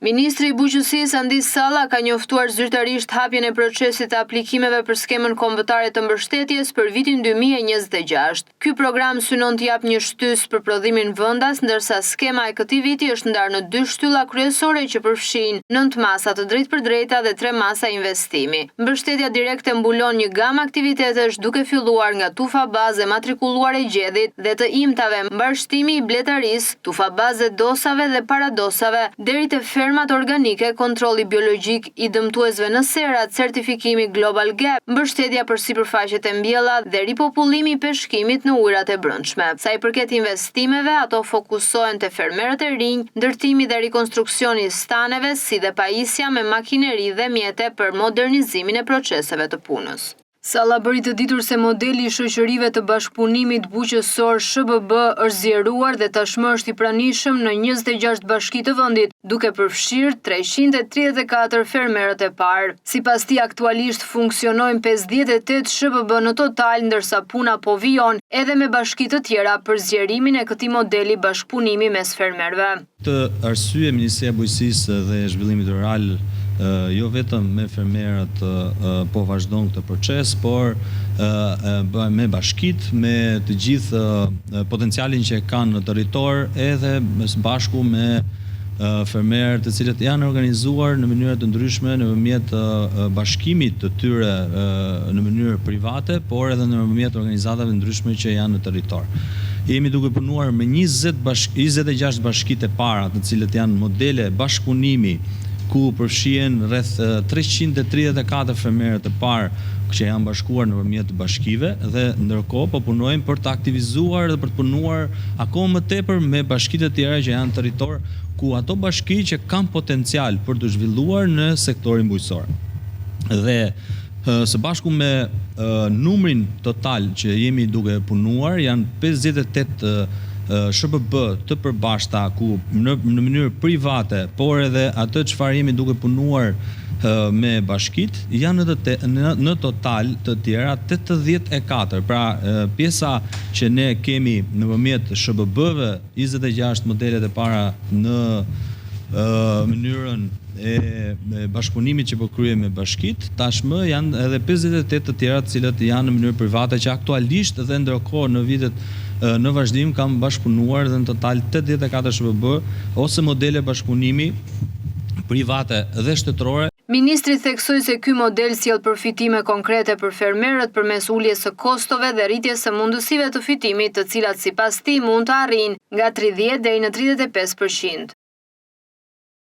Ministri i Bujqësisë Andis Salla ka njoftuar zyrtarisht hapjen e procesit të aplikimeve për skemën kombëtare të mbështetjes për vitin 2026. Ky program synon të jap një shtys për prodhimin vendas, ndërsa skema e këtij viti është ndarë në 2 shtylla kryesore që përfshin 9 masa të drejtpërdrejta dhe 3 masa investimi. Mbështetja direkte mbulon një gamë aktivitetesh duke filluar nga tufa baze matrikuluar e gjedhit dhe të imtave, mbarshtimi i bletarisë, tufa baze dosave dhe paradosave, deri te fermat organike, kontrolli biologjik i dëmtuesve në serat, certifikimi Global Gap, mbështetja për sipërfaqet e mbjella dhe ripopullimi i peshkimit në ujërat e brendshme. Sa i përket investimeve, ato fokusohen te fermerët e rinj, ndërtimi dhe rikonstruksioni i staneve, si dhe pajisja me makineri dhe mjete për modernizimin e proceseve të punës. Salla bëri të ditur se modeli i shoqërive të bashkëpunimit buqësor SHBB është zgjeruar dhe tashmë është i pranishëm në 26 bashki të vendit, duke përfshirë 334 fermerët e parë. Sipas tij, aktualisht funksionojnë 58 SHBB në total, ndërsa puna po vijon edhe me bashki të tjera për zgjerimin e këtij modeli bashkëpunimi mes fermerëve. Të arsye, Ministria e Bujqësisë dhe Zhvillimit Rural jo vetëm me fermerët po vazhdon këtë proces, por me bashkit, me të gjithë potencialin që kanë në territor, edhe bashku me fermerët të cilët janë organizuar në mënyra të ndryshme nëpërmjet bashkimit të tyre në mënyrë private, por edhe nëpërmjet organizatave ndryshme që janë në territor. Jemi duke punuar me 26 bashkitë e para, të cilët janë modele bashkëpunimi, ku përfshihen rreth 334 fermerët e parë që janë bashkuar nëpërmjet bashkive, dhe ndërkohë po punojmë për të aktivizuar dhe për të punuar akoma më tepër me bashkitë të tjera që janë në territor, ku ato bashki që kanë potencial për të zhvilluar në sektorin bujqësor. Dhe së bashku me numrin total që jemi duke punuar, janë 58 SHBB të përbashkëta ku në mënyrë private, por edhe atë çfarë jemi duke punuar me bashkit, janë në total të tjera 84. Pra pjesa që ne kemi nëpërmjet SHBB-ve, 26 modelet e para në mënyrën e bashkëpunimit që po kryejmë me bashkit, tashmë janë edhe 58 të tjera të cilët janë në mënyrë private, që aktualisht dhe ndërkohë në vitet në vazhdim kam bashkëpunuar dhe në total 84 SHBB ose modele bashkëpunimi private dhe shtetërore. Ministri theksoi se ky model sjell përfitime konkrete për fermerët përmes uljes së kostove dhe rritjes së mundësive të fitimit, të cilat sipas tij mund të arrijnë nga 30 deri në 35%.